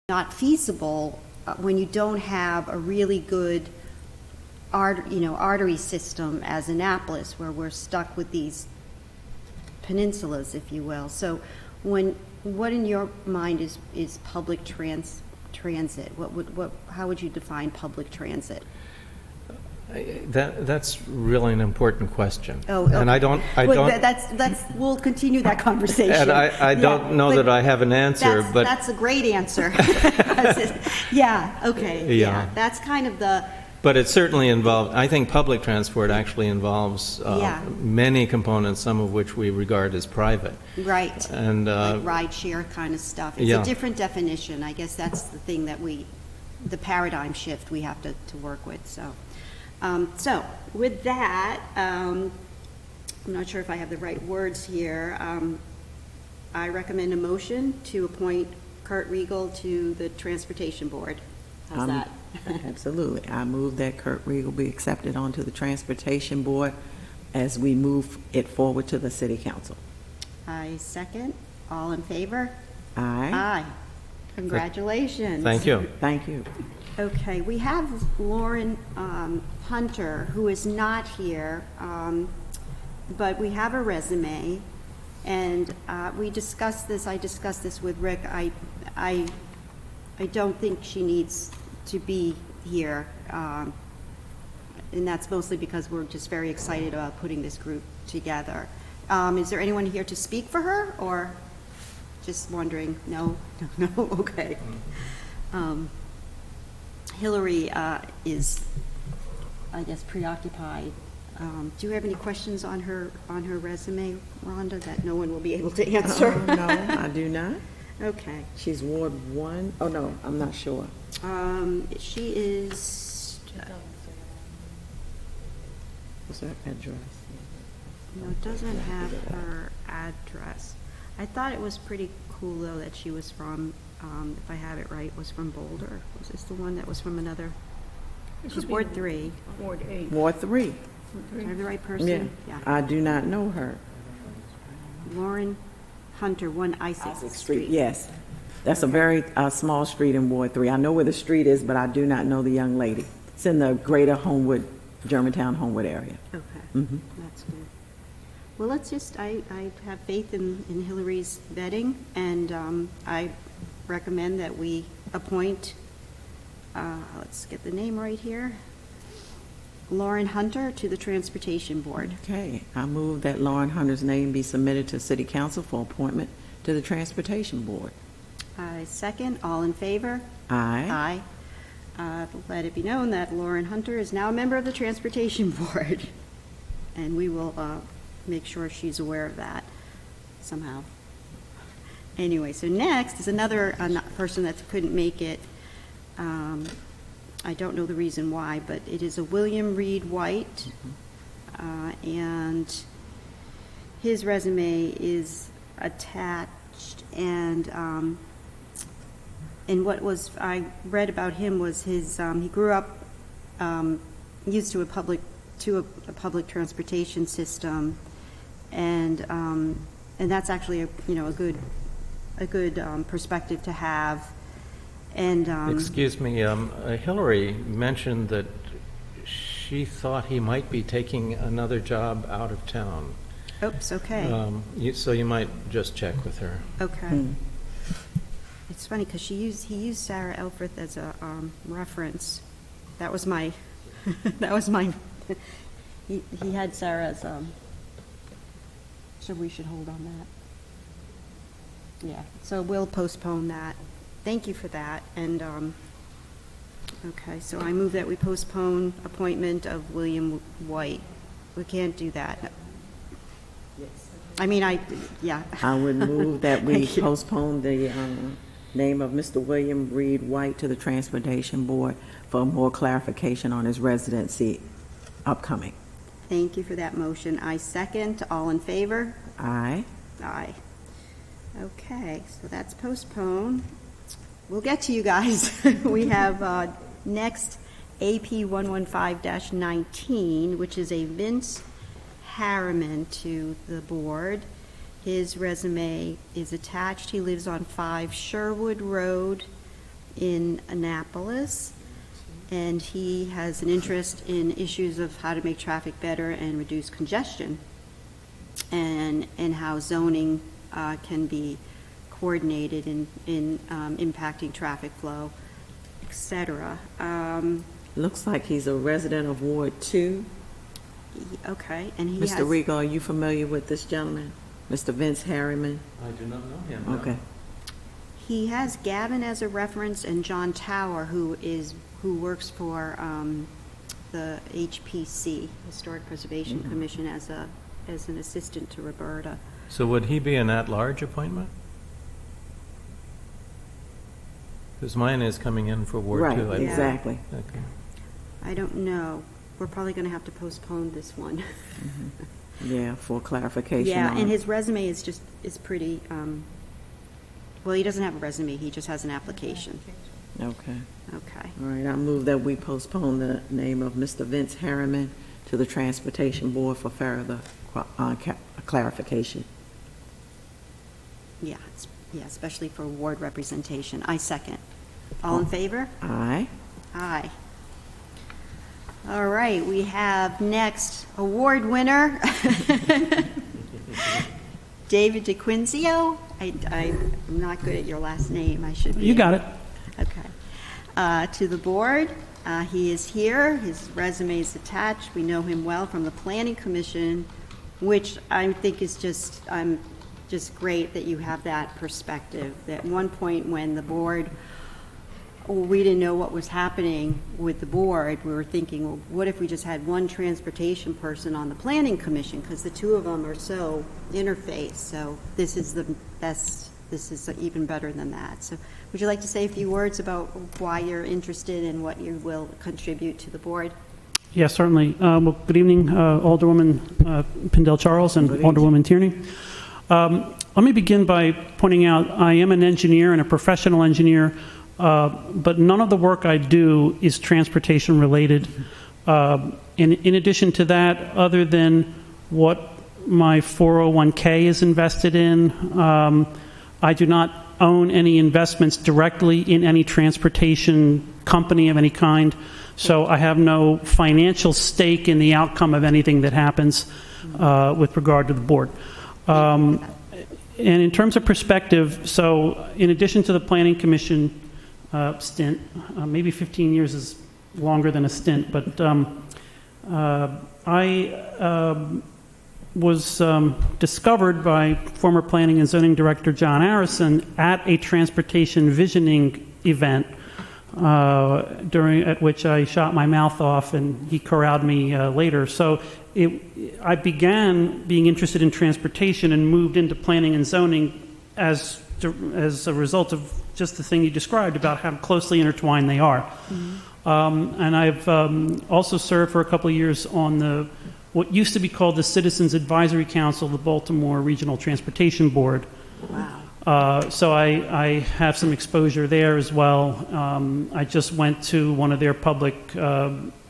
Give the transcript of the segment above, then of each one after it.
not feasible when you don't have a really good artery system as Annapolis, where we're stuck with these peninsulas, if you will. So what in your mind is public transit? How would you define public transit? That's really an important question. Oh, okay. And I don't. We'll continue that conversation. And I don't know that I have an answer, but that's a great answer. Yeah. Okay. Yeah. That's kind of the. But it certainly involves. I think public transport actually involves many components, some of which we regard as private. Right. And like ride share kind of stuff. It's a different definition. I guess that's the thing that the paradigm shift we have to work with. So. So with that, I'm not sure if I have the right words here. I recommend a motion to appoint Kurt Riegel to the Transportation Board. How's that? Absolutely. I move that Kurt Riegel be accepted onto the Transportation Board as we move it forward to the City Council. I second. All in favor? Aye. Aye. Congratulations. Thank you. Thank you. Okay, we have Lauren Hunter, who is not here, but we have a resume, and we discussed this. I discussed this with Rick. I don't think she needs to be here, and that's mostly because we're just very excited about putting this group together. Is there anyone here to speak for her, or just wondering? No? Okay. Hillary is, I guess, preoccupied. Do you have any questions on her resume, Rhonda, that no one will be able to answer? No, I do not. Okay. She's Ward 1. Oh, no, I'm not sure. She is... What's her address? No, it doesn't have her address. I thought it was pretty cool, though, that she was from, if I have it right, was from Boulder. Was this the one that was from another? She's Ward 3. Ward 8. Ward 3. Do I have the right person? Yeah. I do not know her. Lauren Hunter, 1 Isaac Street. Yes. That's a very small street in Ward 3. I know where the street is, but I do not know the young lady. It's in the greater Homewood, Germantown, Homewood area. Okay. Mm-hmm. That's good. Well, let's just, I have faith in Hillary's vetting, and I recommend that we appoint, let's get the name right here, Lauren Hunter to the Transportation Board. Okay. I move that Lauren Hunter's name be submitted to City Council for appointment to the Transportation Board. I second. All in favor? Aye. Aye. Let it be known that Lauren Hunter is now a member of the Transportation Board, and we will make sure she's aware of that somehow. Anyway, so next is another person that couldn't make it. I don't know the reason why, but it is a William Reed White, and his resume is attached, and what was I read about him was his he grew up used to a public transportation system, and that's actually a good perspective to have. And excuse me, Hillary mentioned that she thought he might be taking another job out of town. Oops. Okay. So you might just check with her. Okay. It's funny because he used Sarah Elfreth as a reference. That was my he had Sarah as so we should hold on that. Yeah. So we'll postpone that. Thank you for that. And okay, so I move that we postpone appointment of William White. We can't do that. Yes. I mean, I would move that we Thank you. postpone the name of Mr. William Reed White to the Transportation Board for more clarification on his residency upcoming. Thank you for that motion. I second. All in favor? Aye. Aye. Okay, so that's postponed. We'll get to you guys. We have next AP 115-19, which is a Vince Harriman to the board. His resume is attached. He lives on 5 Sherwood Road, in Annapolis, and he has an interest in issues of how to make traffic better and reduce congestion, and how zoning can be coordinated in impacting traffic flow, etc. Looks like he's a resident of Ward 2. Okay, and he Mr. has... Rigo, are you familiar with this gentleman? Mr. Vince Harriman? I do not know him. no. Okay. He has Gavin as a reference and John Tower, who works for the HPC, Historic Preservation Commission, as an assistant to Roberta. So would he be an at-large appointment? Because mine is coming in for Ward Right, 2. I think. exactly. Okay. I don't know. We're probably going to have to postpone this one. Yeah, for clarification. Yeah, on and it. his resume is pretty, well, he doesn't have a resume, he just has an application. Okay. Okay. All right, I move that we postpone the name of Mr. Vince Harriman to the Transportation Board for further clarification. Yeah, especially for ward representation. I second. All in favor? Aye. Aye. All right, we have next award winner, David DeQuinzio. I'm not good at your last name. I should be. You got it. Okay. To the board, he is here. His resume is attached. We know him well from the Planning Commission, which I think is just great that you have that perspective. At one point when the board, we didn't know what was happening with the board. We were thinking, well, what if we just had one transportation person on the Planning Commission, because the two of them are so interfaced. So this is the best, this is even better than that. So would you like to say a few words about why you're interested and what you will contribute to the board? Yes, certainly. Well, good evening, Alderwoman Pindell Charles and Alderwoman Tierney. Let me begin by pointing out I am an engineer and a professional engineer, but none of the work I do is transportation related. In addition to that, other than what my 401k is invested in, I do not own any investments directly in any transportation company of any kind, so I have no financial stake in the outcome of anything that happens with regard to the board. And in terms of perspective, so in addition to the Planning Commission stint, maybe 15 years is longer than a stint, but I was discovered by former Planning and Zoning Director John Arison at a transportation visioning event at which I shot my mouth off, and he corralled me later. So I began being interested in transportation and moved into planning and zoning as a result of just the thing you described about how closely intertwined they are. Mm-hmm. And I've also served for a couple of years on what used to be called the Citizens Advisory Council of the Baltimore Regional Transportation Board. Wow. So I have some exposure there as well. I just went to one of their public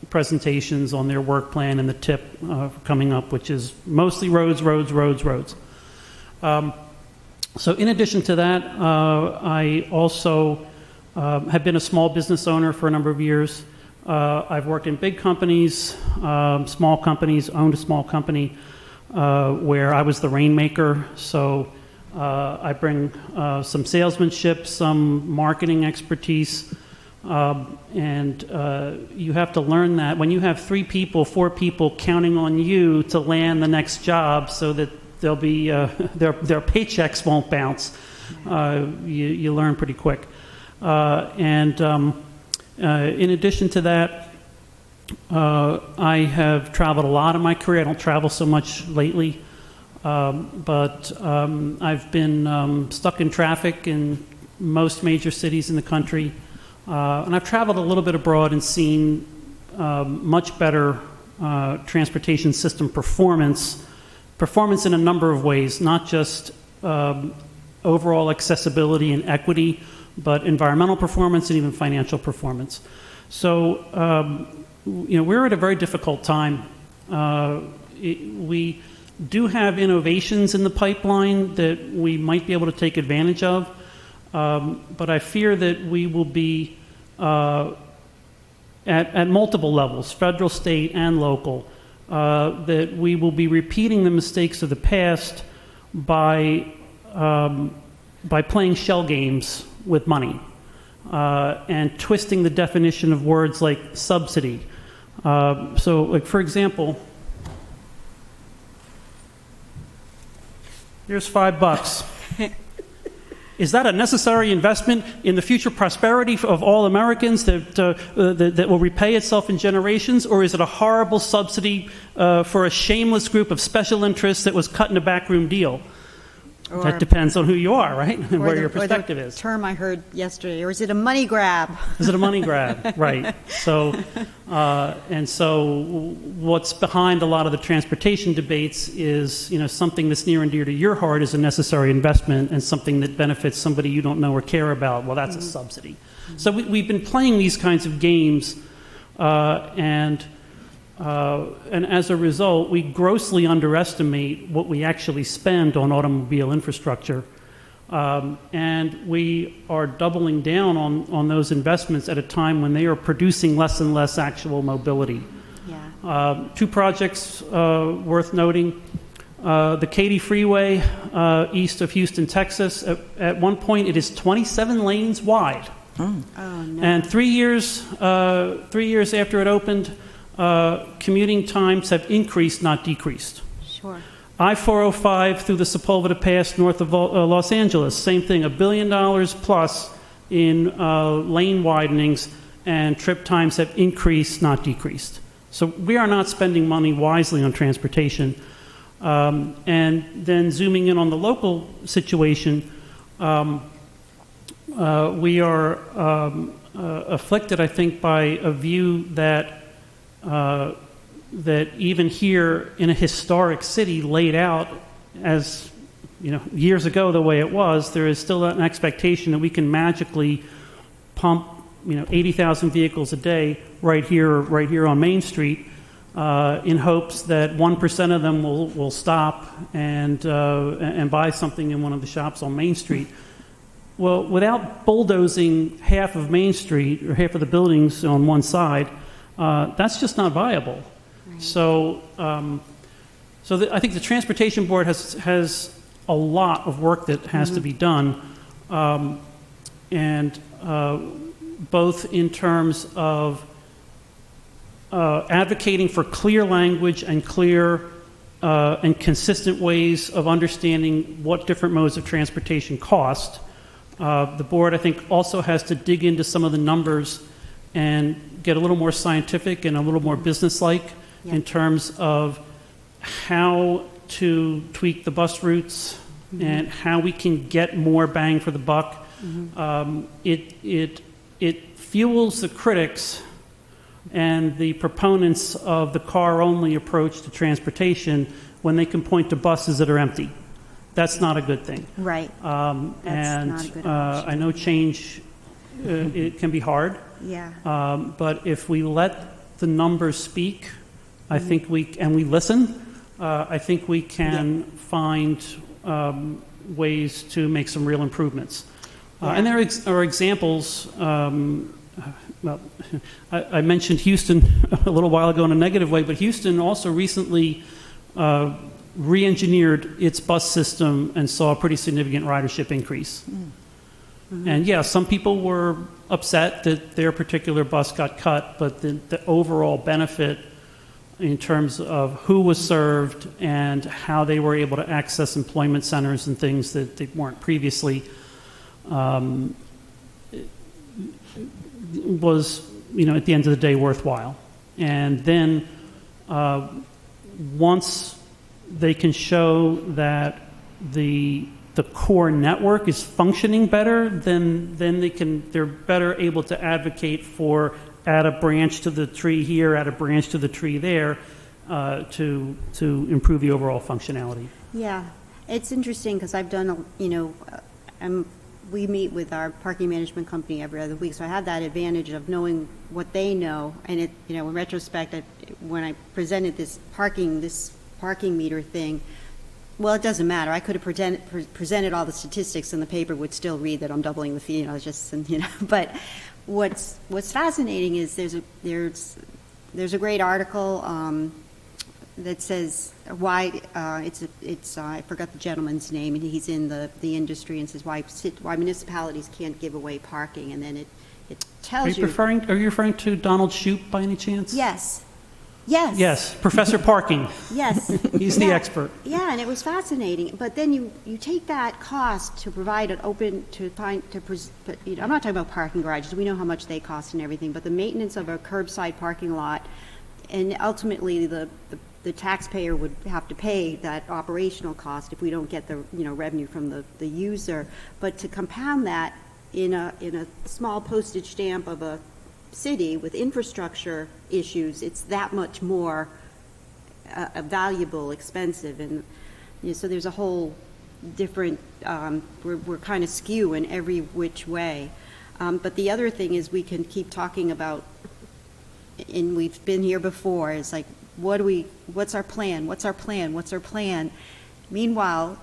presentations on their work plan and the tip coming up, which is mostly roads. So in addition to that, I also have been a small business owner for a number of years. I've worked in big companies, small companies, owned a small company where I was the rainmaker. So I bring some salesmanship, some marketing expertise, and you have to learn that when you have 3 people, 4 people counting on you to land the next job so that they'll be their paychecks won't bounce. You learn pretty quick. In addition to that, I have traveled a lot in my career. I don't travel so much lately, but I've been stuck in traffic in most major cities in the country, and I've traveled a little bit abroad and seen much better transportation system performance in a number of ways, not just overall accessibility and equity, but environmental performance and even financial performance. So, we're at a very difficult time. We do have innovations in the pipeline that we might be able to take advantage of, But I fear that we will be at multiple levels, federal, state, and local, that we will be repeating the mistakes of the past by playing shell games with money and twisting the definition of words like subsidy. So, like, for example, here's $5. Is that a necessary investment in the future prosperity of all Americans that will repay itself in generations, or is it a horrible subsidy for a shameless group of special interests that was cut in a backroom deal? That depends on who you are, right? And where your perspective is. Term I heard yesterday, or is it a money grab? Is it a money grab? Right. So, so what's behind a lot of the transportation debates is, something that's near and dear to your heart is a necessary investment, and something that benefits somebody you don't know or care about, well, that's a subsidy. So we've been playing these kinds of games, and as a result, we grossly underestimate what we actually spend on automobile infrastructure. And we are doubling down on those investments at a time when they are producing less and less actual mobility. Yeah. 2 projects worth noting. The Katy Freeway east of Houston, Texas. At one point, it is 27 lanes wide. Oh, no. And 3 years after it opened, commuting times have increased, not decreased. Sure. I-405 through the Sepulveda Pass north of Los Angeles, same thing, $1 billion plus in lane widenings, and trip times have increased, not decreased. So we are not spending money wisely on transportation. And then zooming in on the local situation, we are afflicted, I think, by a view that that even here in a historic city laid out as, years ago the way it was, there is still an expectation that we can magically pump, 80,000 vehicles a day right here on Main Street, in hopes that 1% of them will stop and buy something in one of the shops on Main Street. Well, without bulldozing half of Main Street or half of the buildings on one side, that's just not viable. Right. So, I think the Transportation Board has a lot of work that has to be done, and both in terms of advocating for clear language and clear and consistent ways of understanding what different modes of transportation cost. The board, I think, also has to dig into some of the numbers and get a little more scientific and a little more businesslike in terms of how to tweak the bus routes and how we can get more bang for the buck. It fuels the critics and the proponents of the car-only approach to transportation when they can point to buses that are empty. That's not a good thing. Right. And not a good option. I know change, it can be hard. Yeah. But if we let the numbers speak, I think we listen, I think we can find ways to make some real improvements. And there are examples. Well, I mentioned Houston a little while ago in a negative way, but Houston also recently re-engineered its bus system and saw a pretty significant ridership increase. And yeah, some people were upset that their particular bus got cut, but the overall benefit in terms of who was served and how they were able to access employment centers and things that they weren't previously was, at the end of the day, worthwhile. And then once they can show that the core network is functioning better, then they're better able to advocate for add a branch to the tree here, add a branch to the tree there, to improve the overall functionality. Yeah, it's interesting because I've done, we meet with our parking management company every other week, so I have that advantage of knowing what they know. And in retrospect, when I presented this parking meter thing, well, it doesn't matter. I could have presented all the statistics and the paper would still read that I'm doubling the fee, but what's fascinating is there's a great article that says why I forgot the gentleman's name, and he's in the industry, and says why municipalities can't give away parking, and then it tells you. Are you referring to Donald Shoup by any chance? Yes. Yes, Professor Parking. Yes. He's the expert. Yeah, and it was fascinating. But then you take that cost to provide I'm not talking about parking garages. We know how much they cost and everything, but the maintenance of a curbside parking lot, and ultimately the taxpayer would have to pay that operational cost if we don't get the revenue from the user. But to compound that in a small postage stamp of a city with infrastructure issues, it's that much more valuable, expensive, and so there's a whole different. We're kind of skew in every which way. But the other thing is we can keep talking about, and we've been here before. It's like, what's our plan? What's our plan? What's our plan? Meanwhile,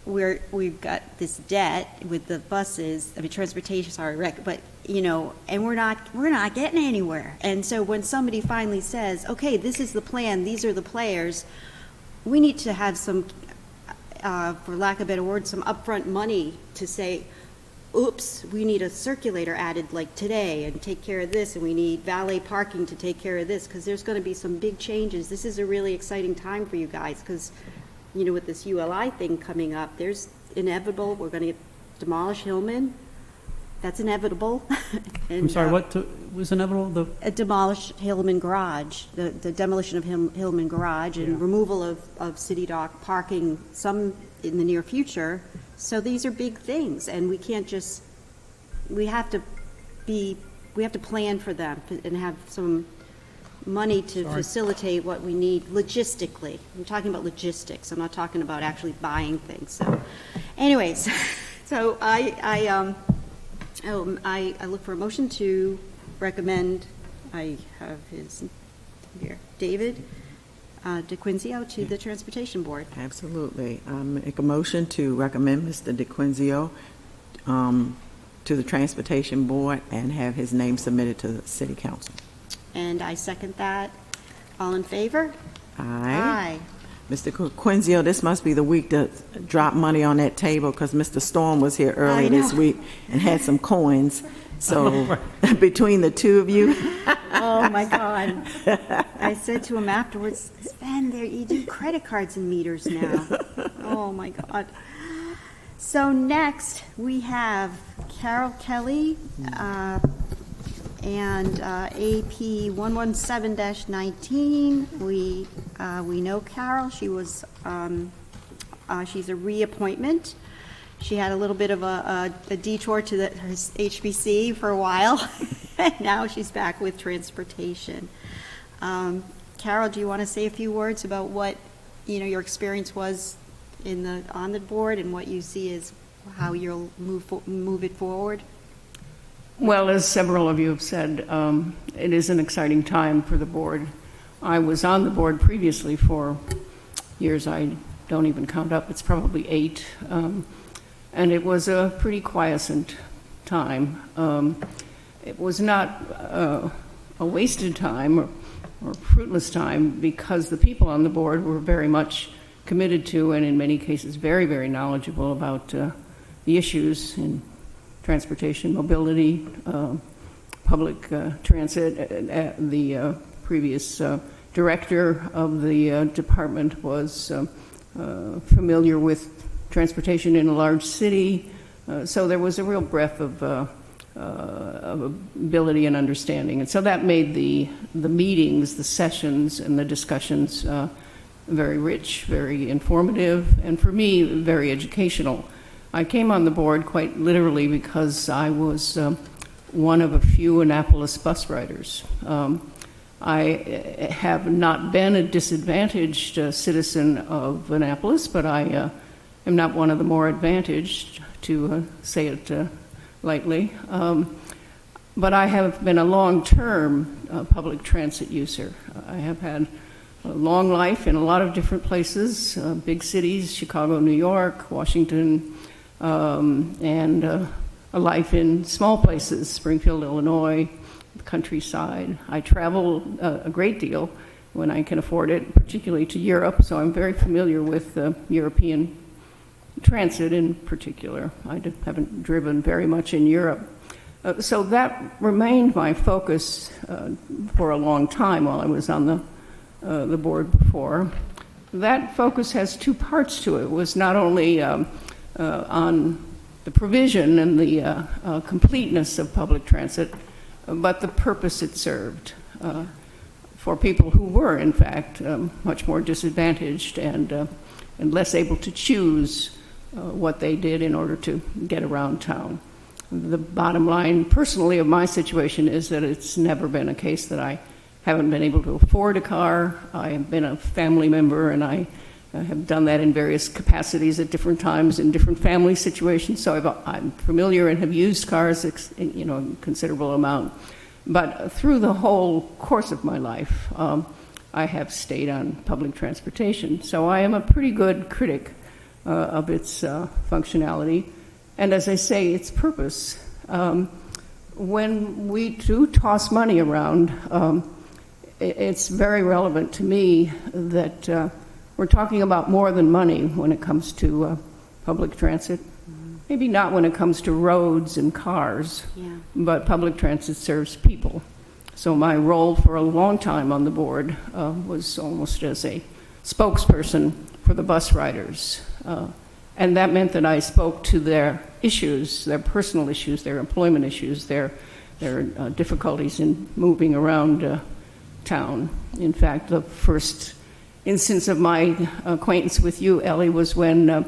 we've got this debt with the buses. Transportation. Sorry, but and we're not getting anywhere. And so when somebody finally says, "Okay, this is the plan. These are the players," we need to have some, for lack of a better word, some upfront money to say, "Oops, we need a circulator added like today, and take care of this, and we need valet parking to take care of this," because there's going to be some big changes. This is a really exciting time for you guys, because with this ULI thing coming up, there's inevitable, we're going to demolish Hillman. That's inevitable. And, I'm sorry, what was inevitable? Demolish Hillman Garage, the demolition of Hillman Garage, and removal of City Dock parking, some in the near future. So these are big things, and we can't just, we have to plan for them and have some money to facilitate what we need logistically. I'm talking about logistics. I'm not talking about actually buying things. So anyways, so I look for a motion to recommend, I have his here, David DeQuinzio to the Transportation Board. Absolutely. Make a motion to recommend Mr. DeQuinzio to the Transportation Board and have his name submitted to the City Council. And I second that. All in favor? Aye. Mr. Quinzio, this must be the week to drop money on that table, because Mr. Storm was here earlier this week and had some coins. So between the two of you. Oh, my God. I said to him afterwards, Sven, you do credit cards and meters now. Oh, my God. So next we have Carol Kelly, and AP 117-19. We know Carol. She was she's a reappointment. She had a little bit of a detour to her HBC for a while, and now she's back with transportation. Carol, do you want to say a few words about what your experience was on the board and what you see as how you'll move it forward? Well, as several of you have said, it is an exciting time for the board. I was on the board previously for years I don't even count up. It's probably 8. And it was a pretty quiescent time. It was not a wasted time or fruitless time, because the people on the board were very much committed to, and in many cases very, very knowledgeable about the issues in transportation, mobility, public transit. The previous director of the department was familiar with transportation in a large city, so there was a real breadth of ability and understanding, and so that made the meetings, the sessions, and the discussions very rich, very informative, and for me, very educational. I came on the board quite literally because I was one of a few Annapolis bus riders. I have not been a disadvantaged citizen of Annapolis, but I am not one of the more advantaged, to say it lightly. But I have been a long-term public transit user. I have had a long life in a lot of different places, big cities, Chicago, New York, Washington, and a life in small places, Springfield, Illinois, the countryside. I travel a great deal when I can afford it, particularly to Europe, so I'm very familiar with European transit in particular. I haven't driven very much in Europe. So that remained my focus for a long time while I was on the board before. That focus has two parts to it. It was not only on the provision and the completeness of public transit, but the purpose it served for people who were, in fact, much more disadvantaged and less able to choose what they did in order to get around town. The bottom line, personally, of my situation is that it's never been a case that I haven't been able to afford a car. I have been a family member, and I have done that in various capacities at different times in different family situations. So I'm familiar and have used cars, in a considerable amount. But through the whole course of my life, I have stayed on public transportation. So I am a pretty good critic of its functionality. And as I say, its purpose. When we do toss money around, it's very relevant to me that we're talking about more than money when it comes to public transit. Maybe not when it comes to roads and cars, but public transit serves people. So my role for a long time on the board was almost as a spokesperson for the bus riders. And that meant that I spoke to their issues, their personal issues, their employment issues, their difficulties in moving around town. In fact, the first instance of my acquaintance with you, Ellie, was when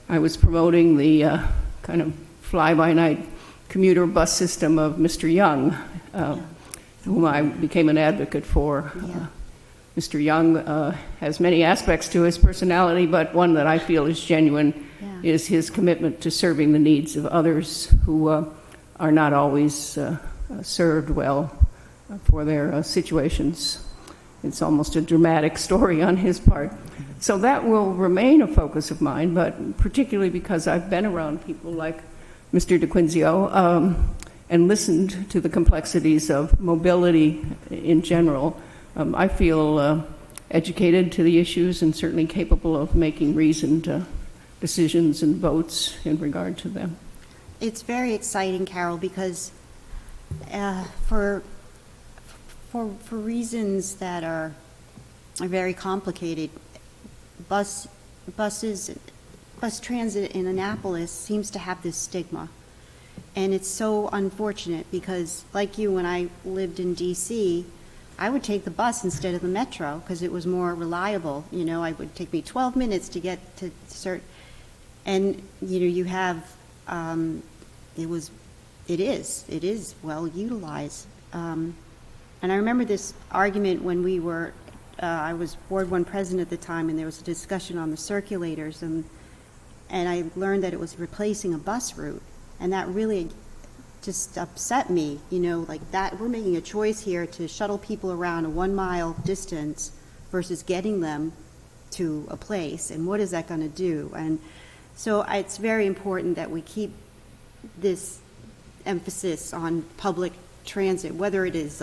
I was promoting the kind of fly-by-night commuter bus system of Mr. Young, whom I became an advocate for. Mr. Young has many aspects to his personality, but one that I feel is genuine is his commitment to serving the needs of others who are not always served well for their situations. It's almost a dramatic story on his part. So that will remain a focus of mine, but particularly because I've been around people like Mr. DeQuinzio and listened to the complexities of mobility in general, I feel educated to the issues and certainly capable of making reasoned decisions and votes in regard to them. It's very exciting, Carol, because for reasons that are very complicated, bus transit in Annapolis seems to have this stigma. And it's so unfortunate because, like you, when I lived in D.C., I would take the bus instead of the metro because it was more reliable. It would take me 12 minutes to get to certain, and you have, it is well utilized. And I remember this argument when we were, I was Ward 1 president at the time, and there was a discussion on the circulators, and I learned that it was replacing a bus route, and that really just upset me, like that we're making a choice here to shuttle people around a 1 mile distance versus getting them to a place, and what is that going to do? And so it's very important that we keep this emphasis on public transit, whether it is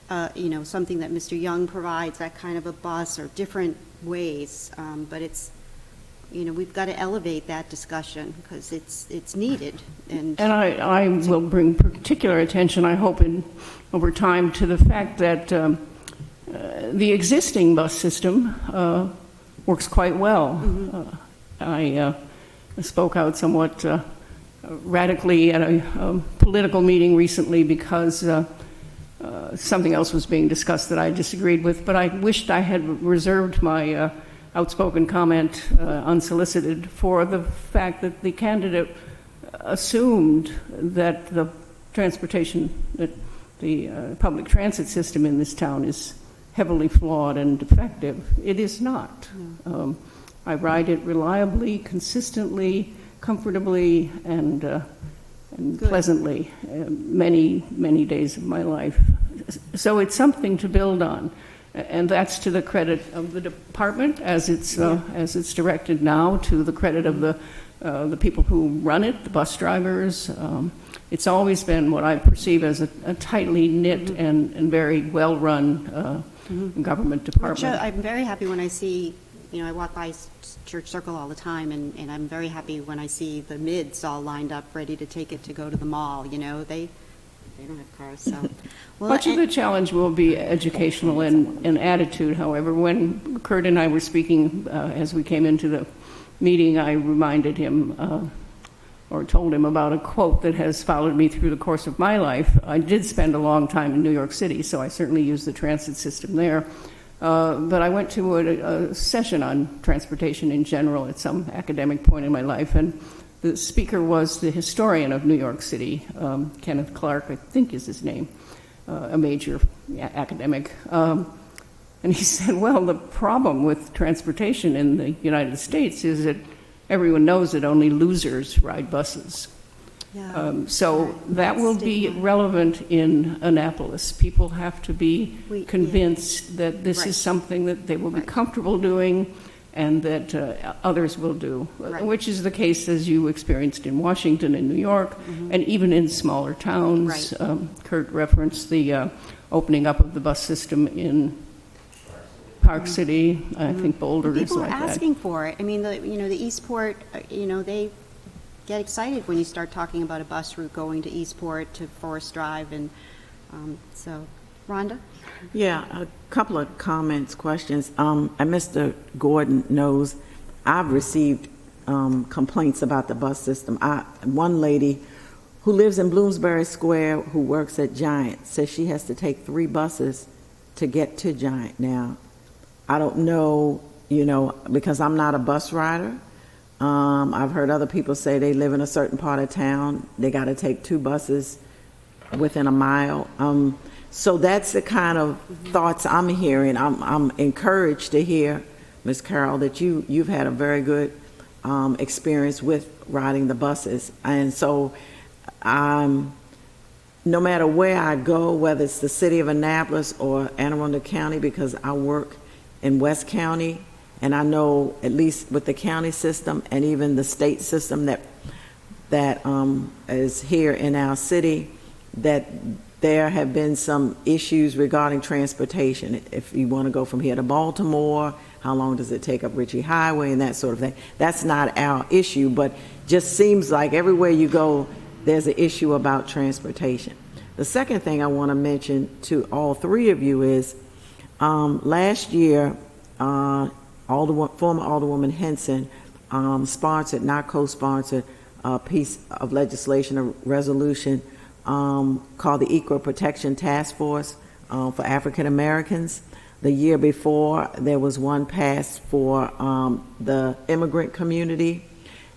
something that Mr. Young provides, that kind of a bus, or different ways, but it's we've got to elevate that discussion because it's needed. And I will bring particular attention, I hope, over time to the fact that the existing bus system works quite well. I spoke out somewhat radically at a political meeting recently because something else was being discussed that I disagreed with, but I wished I had reserved my outspoken comment unsolicited for the fact that the candidate assumed that the public transit system in this town is heavily flawed and defective. It is not. I ride it reliably, consistently, comfortably, and pleasantly many, many days of my life. So it's something to build on. And that's to the credit of the department as it's directed now, to the credit of the people who run it, the bus drivers. It's always been what I perceive as a tightly knit and very well-run government department. I'm very happy when I see, I walk by Church Circle all the time, and I'm very happy when I see the mids all lined up, ready to take it to go to the mall. They don't have cars, so. Well, Much of the challenge will be educational and attitude, however. When Kurt and I were speaking as we came into the meeting, I reminded him or told him about a quote that has followed me through the course of my life. I did spend a long time in New York City, so I certainly used the transit system there. But I went to a session on transportation in general at some academic point in my life, and the speaker was the historian of New York City, Kenneth Clark, I think is his name, a major academic. And he said, well, the problem with transportation in the United States is that everyone knows that only losers ride buses. Yeah. So that will be relevant in Annapolis. People have to be convinced that this Right. is something that they will be comfortable doing and that others will do, which is the case as you experienced in Washington and New York, and even in smaller towns. Right. Kurt referenced the opening up of the bus system in Park City. I think Boulder is People are like that. asking for it. I mean, the Eastport, they get excited when you start talking about a bus route going to Eastport to Forest Drive, and so, Rhonda? Yeah, a couple of comments, questions. And Mr. Gordon knows I've received complaints about the bus system. One lady who lives in Bloomsbury Square who works at Giant says she has to take 3 buses to get to Giant. Now, I don't know, because I'm not a bus rider. I've heard other people say they live in a certain part of town. They got to take 2 buses within a mile. So that's the kind of thoughts I'm hearing. I'm encouraged to hear, Ms. Carroll, that you've had a very good experience with riding the buses. And so no matter where I go, whether it's the city of Annapolis or Anne Arundel County, because I work in West County, and I know at least with the county system and even the state system that is here in our city, that there have been some issues regarding transportation. If you want to go from here to Baltimore, how long does it take up Ritchie Highway and that sort of thing? That's not our issue, but just seems like everywhere you go, there's an issue about transportation. The second thing I want to mention to all 3 of you is last year, former Alderwoman Henson sponsored, not co-sponsored, a piece of legislation, a resolution called the Equal Protection Task Force for African Americans. The year before, there was one passed for the immigrant community.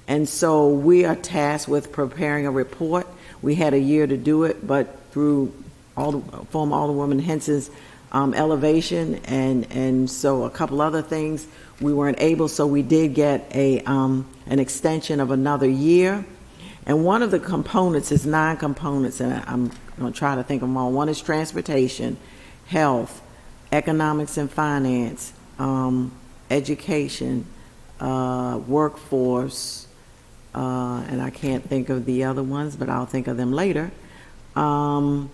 And so we are tasked with preparing a report. We had a year to do it, but through former Alderwoman Henson's elevation and so a couple other things, we weren't able, so we did get an extension of another year. And one of the components is 9 components, and I'm going to try to think of them all. One is transportation, health, economics and finance, education, workforce, and I can't think of the other ones, but I'll think of them later. And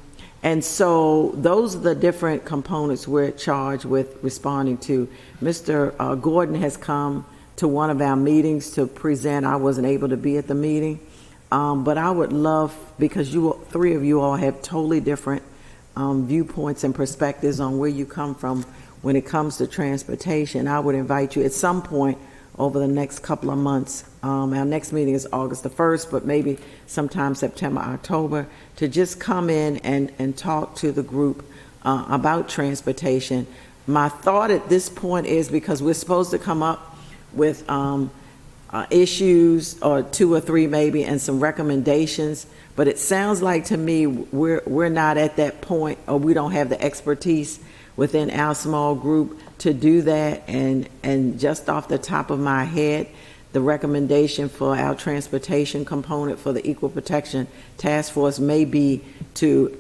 so those are the different components we're charged with responding to. Mr. Gordon has come to one of our meetings to present. I wasn't able to be at the meeting. But I would love, because 3 of you all have totally different viewpoints and perspectives on where you come from when it comes to transportation, I would invite you at some point over the next couple of months. Our next meeting is August the 1st, but maybe sometime September, October, to just come in and talk to the group about transportation. My thought at this point is, because we're supposed to come up with issues, or 2 or 3 maybe, and some recommendations, but it sounds like to me we're not at that point, or we don't have the expertise within our small group to do that. And just off the top of my head, the recommendation for our transportation component for the Equal Protection Task Force may be to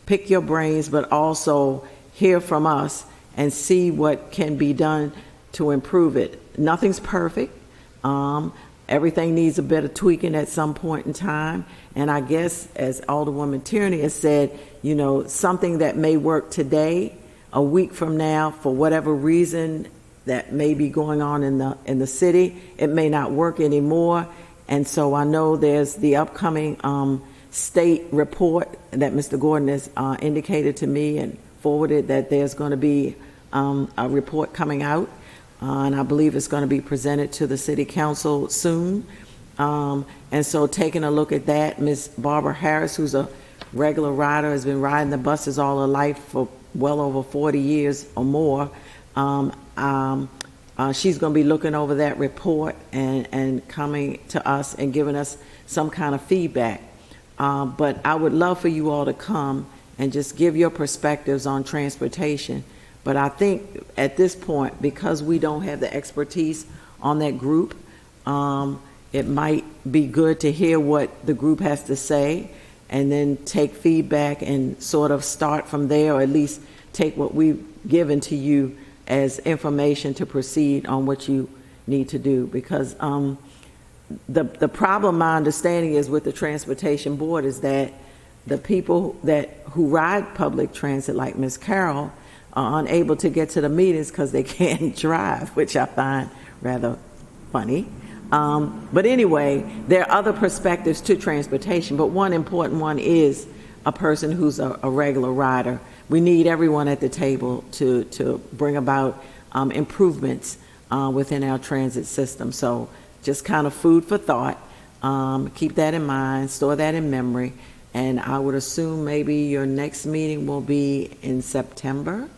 pick your brains, but also hear from us and see what can be done to improve it. Nothing's perfect. Everything needs a bit of tweaking at some point in time. And I guess, as Alderwoman Tierney has said, you know, something that may work today, a week from now, for whatever reason that may be going on in the city, it may not work anymore. And so I know there's the upcoming state report that Mr. Gordon has indicated to me and forwarded, that there's going to be a report coming out. And I believe it's going to be presented to the city council soon. And so taking a look at that, Ms. Barbara Harris, who's a regular rider, has been riding the buses all her life for well over 40 years or more. She's going to be looking over that report and coming to us and giving us some kind of feedback. But I would love for you all to come and just give your perspectives on transportation. But I think at this point, because we don't have the expertise on that group, it might be good to hear what the group has to say and then take feedback and sort of start from there, or at least take what we've given to you as information to proceed on what you need to do. Because the problem, my understanding is, with the Transportation Board, is that the people who ride public transit, like Ms. Carroll, are unable to get to the meetings because they can't drive, which I find rather funny. But anyway, there are other perspectives to transportation, but one important one is a person who's a regular rider. We need everyone at the table to bring about improvements within our transit system. So just kind of food for thought. Keep that in mind, store that in memory, and I would assume maybe your next meeting will be in September.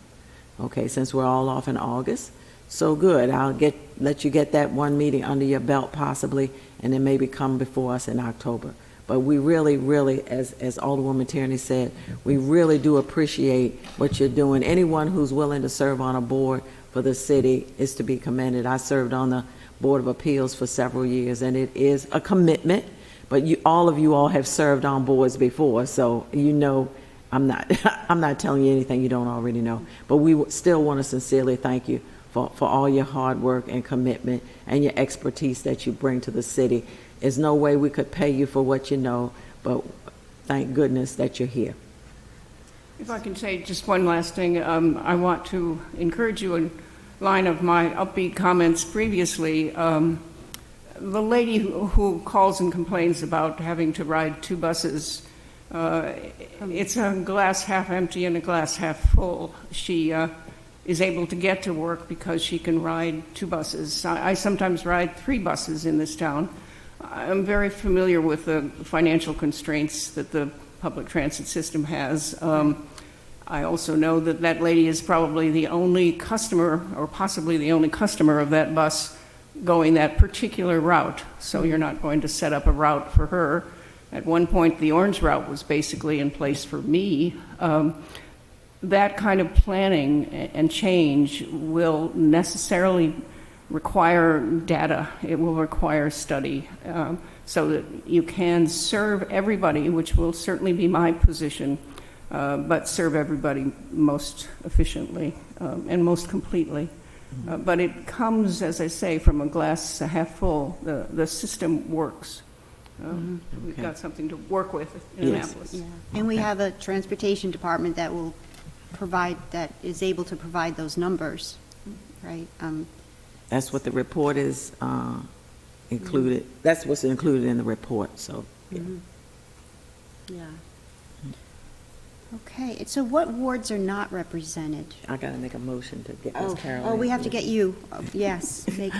Okay, since we're all off in August. So good. I'll let you get that one meeting under your belt possibly, and then maybe come before us in October. But we really, really, as Alderwoman Tierney said, we really do appreciate what you're doing. Anyone who's willing to serve on a board for the city is to be commended. I served on the Board of Appeals for several years, and it is a commitment, but all of you all have served on boards before, so you know I'm not telling you anything you don't already know. But we still want to sincerely thank you for all your hard work and commitment and your expertise that you bring to the city. There's no way we could pay you for what you know, but thank goodness that you're here. If I can say just one last thing, I want to encourage you in line of my upbeat comments previously. The lady who calls and complains about having to ride two buses, it's a glass half empty and a glass half full. She is able to get to work because she can ride two buses. I sometimes ride three buses in this town. I'm very familiar with the financial constraints that the public transit system has. I also know that that lady is probably the only customer, or possibly the only customer, of that bus going that particular route. So you're not going to set up a route for her. At one point, the Orange route was basically in place for me. That kind of planning and change will necessarily require data. It will require study, so that you can serve everybody, which will certainly be my position, but serve everybody most efficiently and most completely. But it comes, as I say, from a glass half full. The system works. We've got something to work with in Annapolis. Yeah. And we have a transportation department that will that is able to provide those numbers, right? That's what the report is included. That's what's included in the report. So, yeah. Okay. So, what wards are not represented? I got to make a motion to get Ms. Carroll. Oh, we have to get you. Yes. May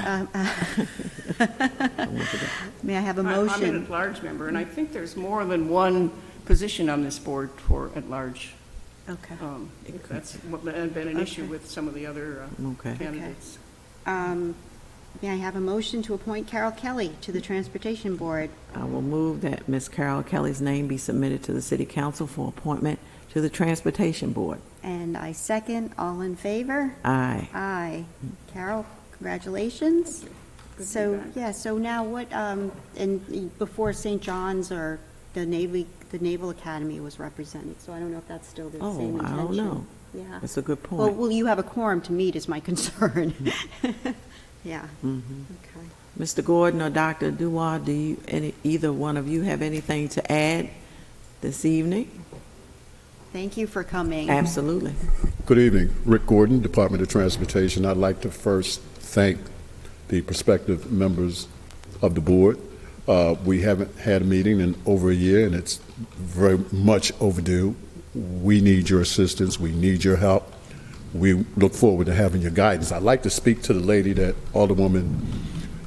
I have a motion? I'm an at-large member, and I think there's more than one position on this board for at-large. Okay. That's been an issue with some of the other candidates. May I have a motion to appoint Carol Kelly to the Transportation Board? I will move that Ms. Carol Kelly's name be submitted to the City Council for appointment to the Transportation Board. And I second. All in favor? Aye. Aye. Carol, congratulations. Good So, feedback. yeah, so now what, and before St. John's or the Naval Academy was represented, so I don't know if that's still the Oh, same intention. I don't know. Yeah. That's a good Well, point. will you have a quorum to meet is my concern. Yeah. Mm-hmm. Okay. Mr. Gordon or Dr. Dubois, either one of you have anything to add this evening? Thank you for coming. Absolutely. Good evening. Rick Gordon, Department of Transportation. I'd like to first thank the prospective members of the board. We haven't had a meeting in over a year, and it's very much overdue. We need your assistance. We need your help. We look forward to having your guidance. I'd like to speak to the lady that Alderwoman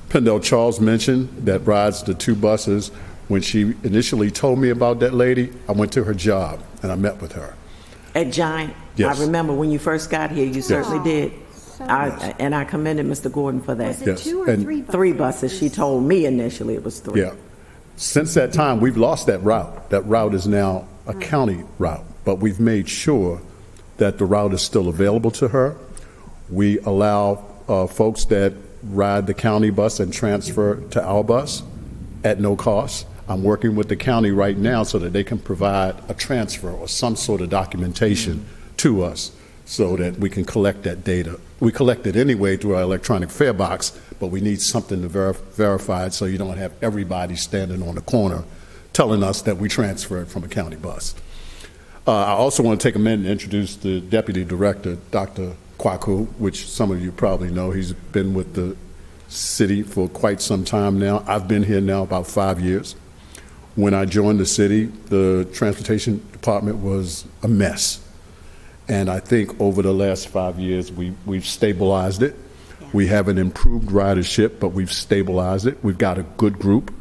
Pendell Charles mentioned that rides the 2 buses. When she initially told me about that lady, I went to her job and I met with her. At Giant, Yes. I remember when you first got here, you certainly did. And I commended Mr. Gordon for that. Was it Yes, 2 or and 3 buses? 3 buses. She told me initially it was 3. Yeah. Since that time, we've lost that route. That route is now a county route, but we've made sure that the route is still available to her. We allow folks that ride the county bus and transfer to our bus at no cost. I'm working with the county right now so that they can provide a transfer or some sort of documentation to us so that we can collect that data. We collect it anyway through our electronic fare box, but we need something to verify it so you don't have everybody standing on the corner telling us that we transferred from a county bus. I also want to take a minute and introduce the Deputy Director, Dr. Kwaku, which some of you probably know. He's been with the city for quite some time now. I've been here now about 5 years. When I joined the city, the transportation department was a mess. And I think over the last 5 years, we've stabilized it. Yeah. We haven't improved ridership, but we've stabilized it. We've got a good group.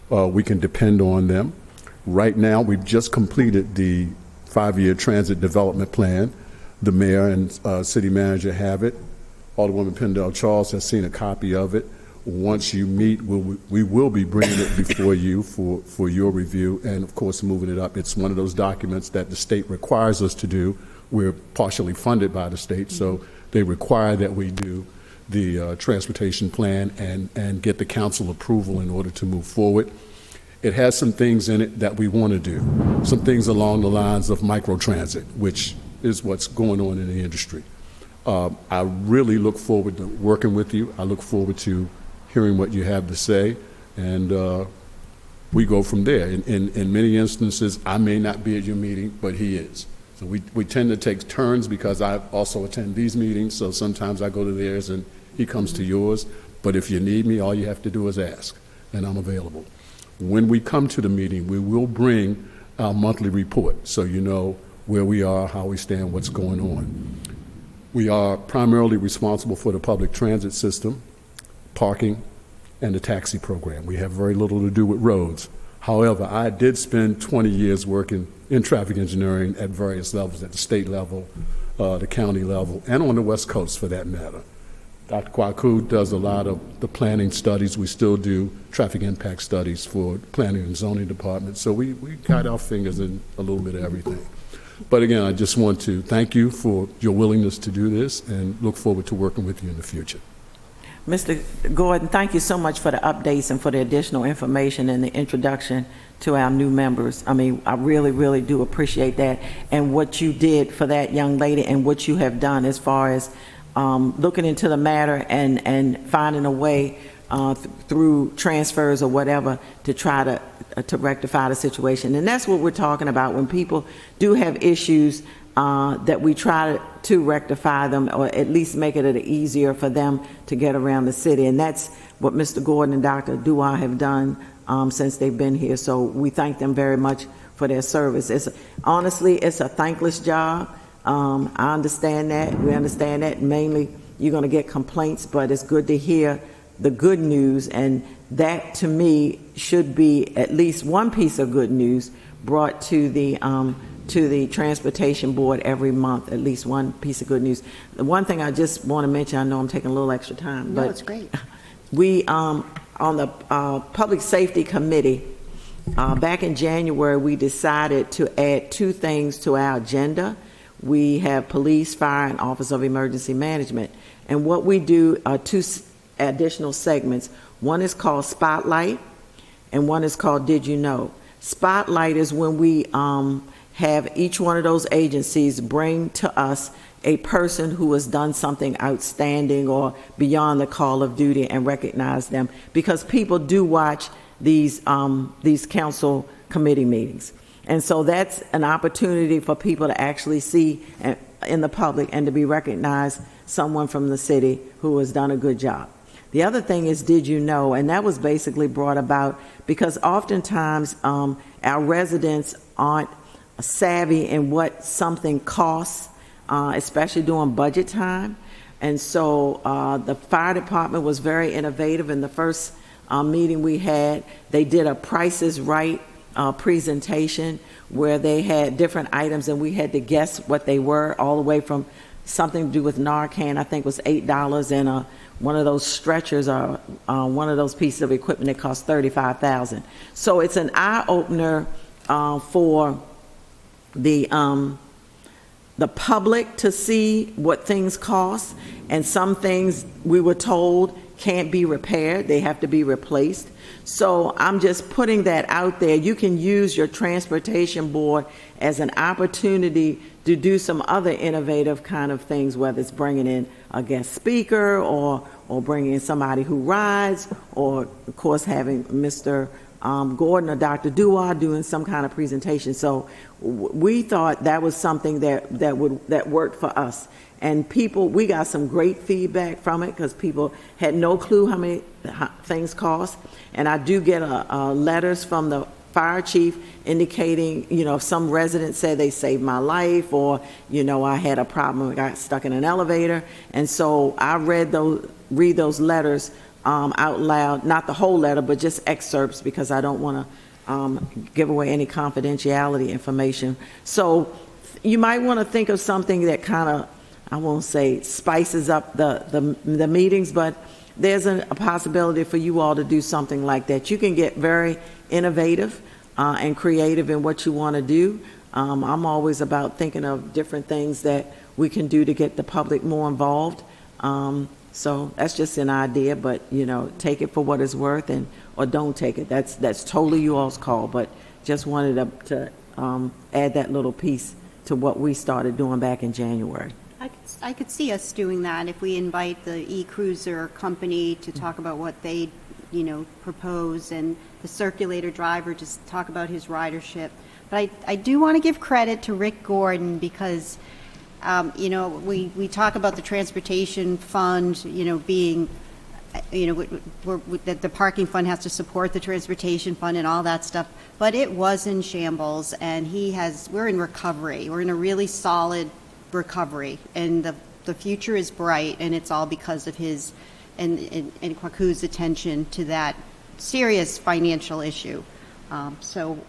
We can depend on them. Right now, we've just completed the 5-year transit development plan. The mayor and city manager have it. Alderwoman Pendell Charles has seen a copy of it. Once you meet, we will be bringing it before you for your review and, of course, moving it up. It's one of those documents that the state requires us to do. We're partially funded by the state, so they require that we do the transportation plan and get the council approval in order to move forward. It has some things in it that we want to do, some things along the lines of microtransit, which is what's going on in the industry. I really look forward to working with you. I look forward to hearing what you have to say, and we go from there. In many instances, I may not be at your meeting, but he is. So we tend to take turns because I also attend these meetings, so sometimes I go to theirs and he comes to yours. But if you need me, all you have to do is ask, and I'm available. When we come to the meeting, we will bring our monthly report so you know where we are, how we stand, what's going on. We are primarily responsible for the public transit system, parking, and the taxi program. We have very little to do with roads. However, I did spend 20 years working in traffic engineering at various levels, at the state level, the county level, and on the West Coast for that matter. Dr. Kwaku does a lot of the planning studies. We still do traffic impact studies for planning and zoning department. So we got our fingers in a little bit of everything. But again, I just want to thank you for your willingness to do this and look forward to working with you in the future. Mr. Gordon, thank you so much for the updates and for the additional information and the introduction to our new members. I mean, I really, really do appreciate that and what you did for that young lady and what you have done as far as looking into the matter and finding a way through transfers or whatever to try to rectify the situation. And that's what we're talking about when people do have issues that we try to rectify them or at least make it easier for them to get around the city. And that's what Mr. Gordon and Dr. Dubois have done since they've been here. So we thank them very much for their service. Honestly, it's a thankless job. I understand that. We understand that. Mainly, you're going to get complaints, but it's good to hear the good news. And that, to me, should be at least one piece of good news brought to the Transportation Board every month, at least one piece of good news. The one thing I just want to mention, I know I'm taking a little extra time, No, but it's great. we, on the Public Safety Committee, back in January, we decided to add 2 things to our agenda. We have police, fire, and Office of Emergency Management. And what we do are 2 additional segments. One is called Spotlight, and one is called Did You Know? Spotlight is when we have each one of those agencies bring to us a person who has done something outstanding or beyond the call of duty and recognize them, because people do watch these council committee meetings. And so that's an opportunity for people to actually see in the public and to be recognized someone from the city who has done a good job. The other thing is, did you know? And that was basically brought about because oftentimes our residents aren't savvy in what something costs, especially during budget time. And so the fire department was very innovative. In the first meeting we had, they did a Price is Right presentation where they had different items and we had to guess what they were, all the way from something to do with Narcan, I think was $8, and one of those stretchers or one of those pieces of equipment that cost $35,000. So it's an eye-opener for the public to see what things cost, and some things we were told can't be repaired, they have to be replaced. So I'm just putting that out there. You can use your transportation board as an opportunity to do some other innovative kind of things, whether it's bringing in a guest speaker or bringing in somebody who rides, or of course having Mr. Gordon or Dr. Duar doing some kind of presentation. So we thought that was something that worked for us. And we got some great feedback from it because people had no clue how many things cost. And I do get letters from the fire chief indicating, if some resident said they saved my life, or, I had a problem, I got stuck in an elevator. And so I read those letters out loud, not the whole letter, but just excerpts, because I don't want to give away any confidentiality information. So you might want to think of something that kind of, I won't say spices up the meetings, but there's a possibility for you all to do something like that. You can get very innovative and creative in what you want to do. I'm always about thinking of different things that we can do to get the public more involved. So that's just an idea, but take it for what it's worth, or don't take it. That's totally you all's call. But just wanted to add that little piece to what we started doing back in January. I could see us doing that if we invite the e-cruiser company to talk about what they, propose, and the circulator driver just talk about his ridership. But I do want to give credit to Rick Gordon because, we talk about the transportation fund, being, that the parking fund has to support the transportation fund and all that stuff. But it was in shambles, and we're in recovery. We're in a really solid recovery, and the future is bright, and it's all because of his and Kwaku's attention to that serious financial issue. So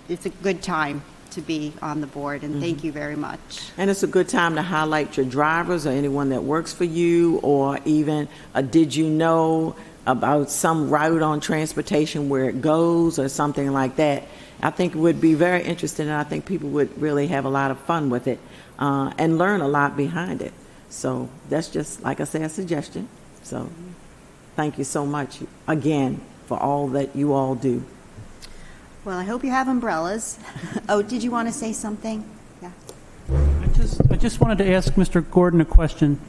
it's a good time to be on the board, and thank you very much. And it's a good time to highlight your drivers or anyone that works for you, or even did you know about some route on transportation where it goes or something like that. I think it would be very interesting, and I think people would really have a lot of fun with it and learn a lot behind it. So that's just, like I say, a suggestion. So thank you so much again for all that you all do. Well, I hope you have umbrellas. Oh, did you want to say something? Yeah. I just wanted to ask Mr. Gordon a question,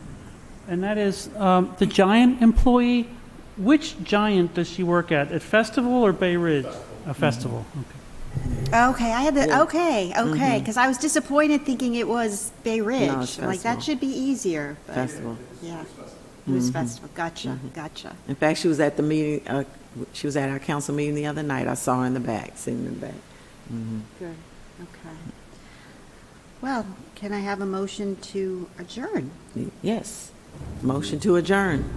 and that is the Giant employee. Which Giant does she work at Festival or Bay Ridge? A Festival. Okay, I had the okay, because I was disappointed thinking it was Bay Ridge. No, it's like that should be easier. But, Festival. Yeah, it was Festival. Gotcha. In fact, she was at the meeting. She was at our council meeting the other night. I saw her in the back, sitting in the back. Good. Okay. Well, can I have a motion to adjourn? Yes. Motion to adjourn.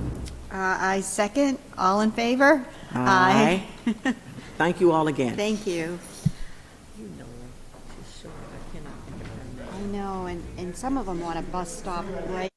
I second. All in favor? Aye. Thank you all again. Thank you. I know, and some of them want a bus stop right